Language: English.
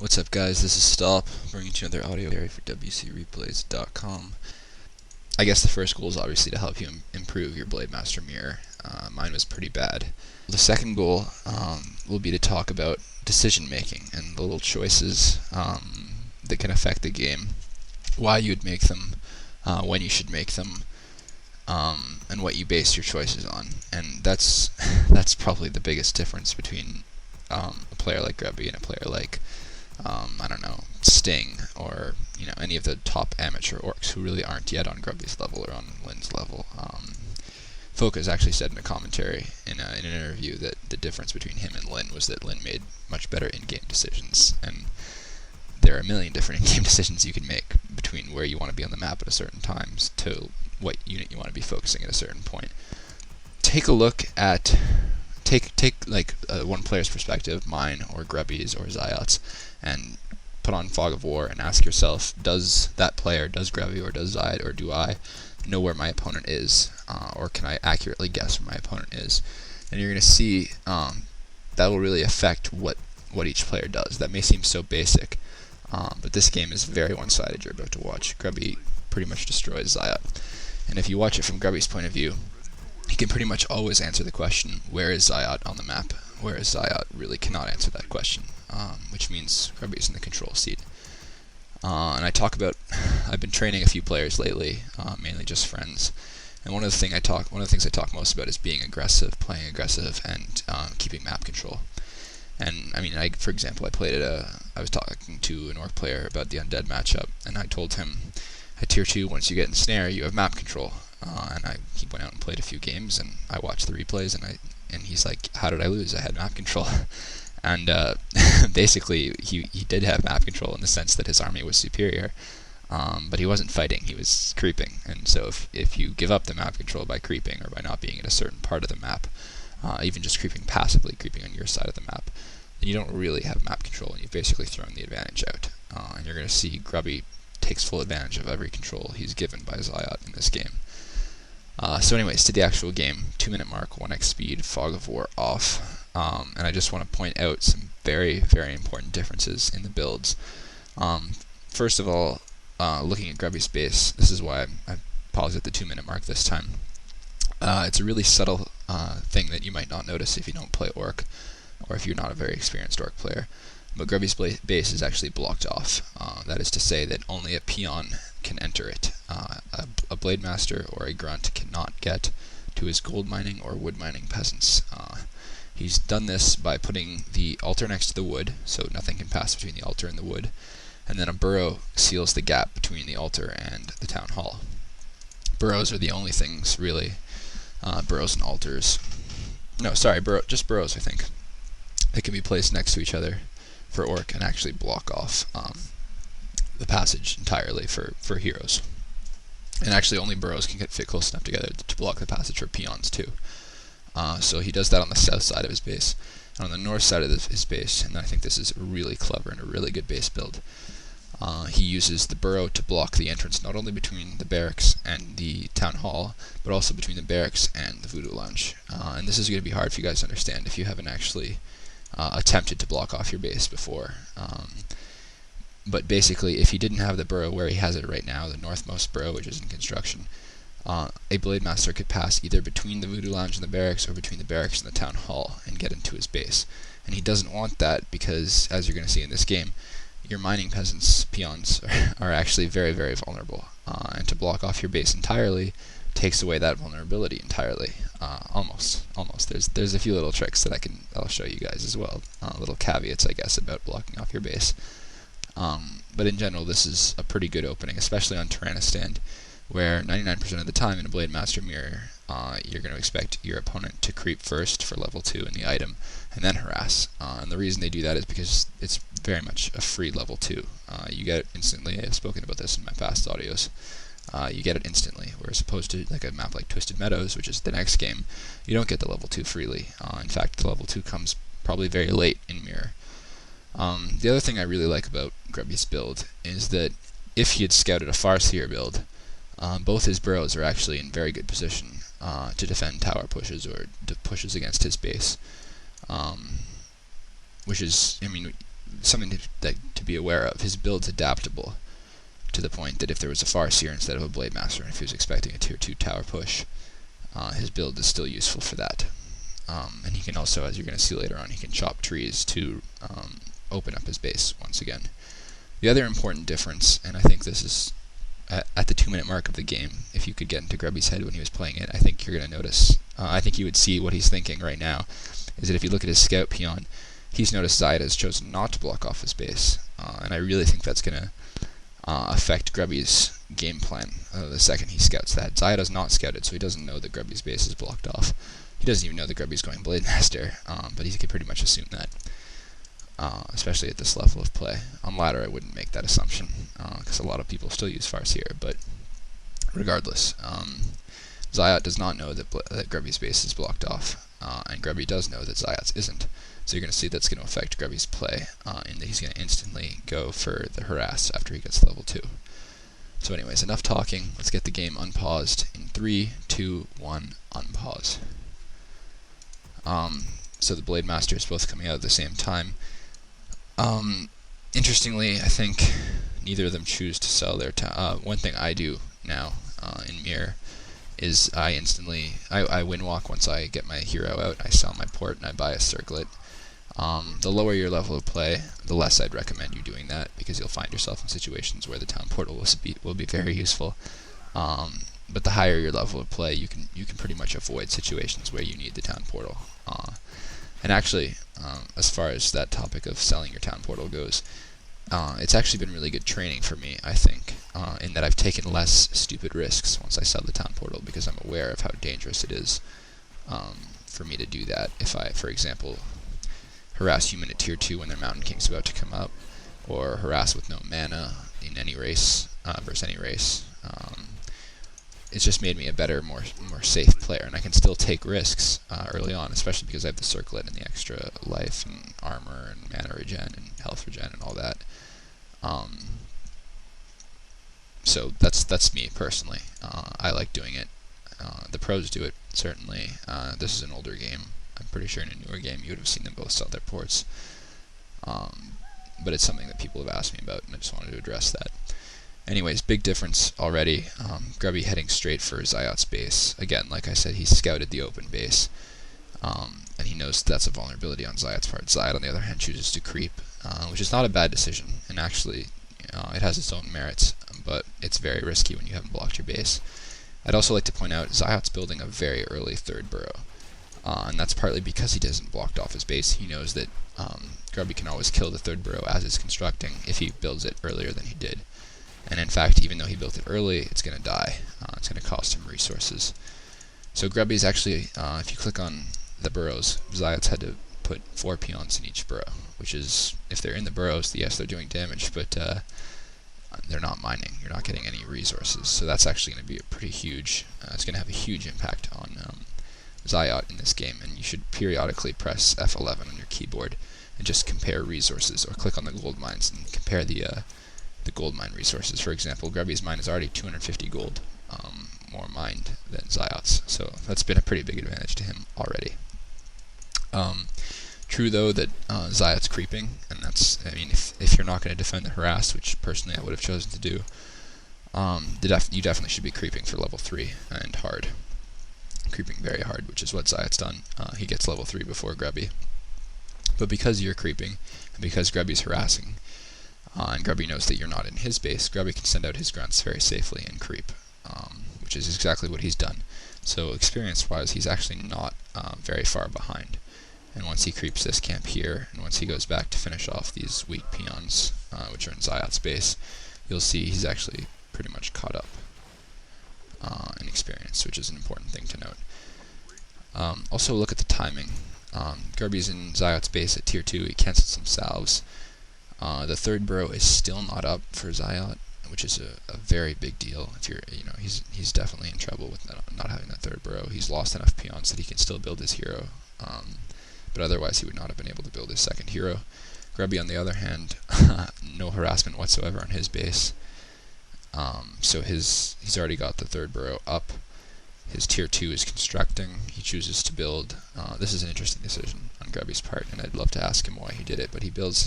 What's up, guys? This is St0p, bringing you another audio for WCReplays.com. I guess the first goal is obviously to help you improve your Blademaster mirror. Mine was pretty bad. The second goal will be to talk about decision making and the little choices that can affect the game, why you would make them, when you should make them, and what you base your choices on. And that's probably the biggest difference between a player like Grubby and a player like I don't know, Sting, or any of the top amateur orcs who really aren't yet on Grubby's level or on Lynn's level. Foka's actually said in a commentary in an interview that the difference between him and Lynn was that Lynn made much better in-game decisions, and there are a million different in-game decisions you can make between where you want to be on the map at a certain times to what unit you want to be focusing at a certain point. Take a look at take like one player's perspective, mine or Grubby's or Zayat's, and put on Fog of War and ask yourself, does that player, does Grubby or does Zayat or do I know where my opponent is, or can I accurately guess where my opponent is? And you're going to see that will really affect what each player does. That may seem so basic, but this game is very one-sided. You're about to watch. Grubby pretty much destroys Zayat, and if you watch it from Grubby's point of view, he can pretty much always answer the question, where is Zayat on the map? Whereas Zayat really cannot answer that question, which means Grubby is in the control seat. And I've been training a few players lately, mainly just friends. And one of the things I talk most about is being aggressive, playing aggressive, and keeping map control. And I mean, for example, I was talking to an orc player about the undead matchup, and I told him at tier 2, once you get in snare, you have map control. He went out and played a few games, and I watched the replays, and he's like, how did I lose? I had map control. And basically, he did have map control in the sense that his army was superior, but he wasn't fighting, he was creeping. And so if you give up the map control by creeping, or by not being in a certain part of the map, even just creeping passively, creeping on your side of the map, then you don't really have map control, and you've basically thrown the advantage out. And you're going to see Grubby takes full advantage of every control he's given by Zayat in this game. So anyways, to the actual game, 2-minute mark, 1x speed, Fog of War off, and I just want to point out some very, very important differences in the builds. First of all, looking at Grubby's base, this is why I paused at the 2-minute mark this time. It's a really subtle thing that you might not notice if you don't play Orc, or if you're not a very experienced Orc player. But Grubby's base is actually blocked off. That is to say that only a peon can enter it. A Blademaster or a Grunt cannot get to his gold mining or wood mining peasants. He's done this by putting the altar next to the wood, so nothing can pass between the altar and the wood, and then a burrow seals the gap between the altar and the town hall. Burrows are the only things, really. Burrows and altars. No, sorry, just burrows, I think. They can be placed next to each other for Orc and actually block off the passage entirely for heroes. And actually only burrows can fit close enough together to block the passage for peons too. So he does that on the south side of his base. And on the north side of his base, and I think this is really clever and a really good base build, he uses the burrow to block the entrance not only between the barracks and the town hall, but also between the barracks and the voodoo lounge. And this is going to be hard for you guys to understand if you haven't actually attempted to block off your base before. But basically, if he didn't have the burrow where he has it right now, the northmost burrow, which is in construction, a Blademaster could pass either between the voodoo lounge and the barracks, or between the barracks and the town hall, and get into his base. And he doesn't want that because, as you're going to see in this game, your mining peasants, peons, are actually very, very vulnerable. And to block off your base entirely takes away that vulnerability entirely. Almost. There's a few little tricks that I'll show you guys as well. Little caveats, I guess, about blocking off your base. But in general, this is a pretty good opening, especially on Tyrannostand, where 99% of the time in a Blademaster mirror, you're going to expect your opponent to creep first for level 2 in the item, and then harass. And the reason they do that is because it's very much a free level 2. You get it instantly. I've spoken about this in my past audios. You get it instantly, whereas opposed to like a map like Twisted Meadows, which is the next game, you don't get the level 2 freely. In fact, the level 2 comes probably very late in Mirror. The other thing I really like about Grubby's build is that if he had scouted a Farseer build, both his burrows are actually in very good position to defend tower pushes or pushes against his base. Which is, I mean, something to be aware of. His build's adaptable to the point that if there was a Farseer instead of a Blademaster, and if he was expecting a tier 2 tower push, his build is still useful for that. And he can also, as you're going to see later on, he can chop trees to open up his base once again. The other important difference, and I think this is at the 2-minute mark of the game, if you could get into Grubby's head when he was playing it, I think you're going to notice, I think you would see what he's thinking right now, is that if you look at his scout peon, he's noticed Zayat has chosen not to block off his base, and I really think that's going to affect Grubby's game plan the second he scouts that. Zayat has not scouted, so he doesn't know that Grubby's base is blocked off. He doesn't even know that Grubby's going Blademaster, but he can pretty much assume that, especially at this level of play. On ladder, I wouldn't make that assumption, because a lot of people still use Farseer, but regardless, Zayat does not know that Grubby's base is blocked off, and Grubby does know that Zayat's isn't. So you're going to see that's going to affect Grubby's play, in that he's going to instantly go for the harass after he gets level 2. So anyways, enough talking. Let's get the game unpaused in 3, 2, 1, unpause. So the Blademaster is both coming out at the same time. Interestingly, I think neither of them choose to sell their one thing I do now in Mirror is I win walk once I get my hero out. I sell my port and I buy a circlet. The lower your level of play, the less I'd recommend you doing that, because you'll find yourself in situations where the town portal will be very useful. But the higher your level of play, you can pretty much avoid situations where you need the town portal. And actually, as far as that topic of selling your town portal goes, it's actually been really good training for me, I think, in that I've taken less stupid risks once I sell the town portal, because I'm aware of how dangerous it is for me to do that. If I, for example, harass human at tier 2 when their Mountain King's about to come up, or harass with no mana in any race, versus any race, it's just made me a better, more safe player, and I can still take risks early on, especially because I have the circlet and the extra life and armor and mana regen and health regen and all that. So that's me personally. I like doing it. The pros do it, certainly. This is an older game. I'm pretty sure in a newer game you would have seen them both sell their ports. But it's something that people have asked me about, and I just wanted to address that. Anyways, big difference already. Grubby heading straight for Zayat's base. Again, like I said, he scouted the open base, and he knows that's a vulnerability on Zayat's part. Zayat, on the other hand, chooses to creep, which is not a bad decision, and actually it has its own merits, but it's very risky when you haven't blocked your base. I'd also like to point out Zayat's building a very early third burrow, and that's partly because he doesn't blocked off his base. He knows that Grubby can always kill the third burrow as it's constructing if he builds it earlier than he did. And in fact, even though he built it early, it's going to die. It's going to cost him resources. So Grubby's actually, if you click on the burrows, Zayat's had to put 4 peons in each burrow, which is, if they're in the burrows, yes, they're doing damage, but they're not mining. You're not getting any resources. So that's actually going to be a pretty huge, it's going to have a huge impact on Zayat in this game, and you should periodically press F11 on your keyboard and just compare resources, or click on the gold mines and compare the gold mine resources. For example, Grubby's mine is already 250 gold more mined than Zayat's, so that's been a pretty big advantage to him already. True though that Zayat's creeping, and that's, I mean, if you're not going to defend the harass, which personally I would have chosen to do, you definitely should be creeping for level 3 and hard. Creeping very hard, which is what Zayat's done. He gets level 3 before Grubby. But because you're creeping, and because Grubby's harassing, and Grubby knows that you're not in his base, Grubby can send out his grunts very safely and creep, which is exactly what he's done. So experience-wise, he's actually not very far behind. And once he creeps this camp here, and once he goes back to finish off these weak peons, which are in Zayat's base, you'll see he's actually pretty much caught up in experience, which is an important thing to note. Also look at the timing. Grubby's in Zayat's base at tier 2, he cancelled some salves. The third burrow is still not up for Zayat, which is a very big deal. If you're, he's definitely in trouble with not having that third burrow. He's lost enough peons that he can still build his hero, but otherwise he would not have been able to build his second hero. Grubby, on the other hand, no harassment whatsoever on his base, so he's already got the third burrow up. His tier 2 is constructing. He chooses to build. This is an interesting decision on Grubby's part, and I'd love to ask him why he did it, but he builds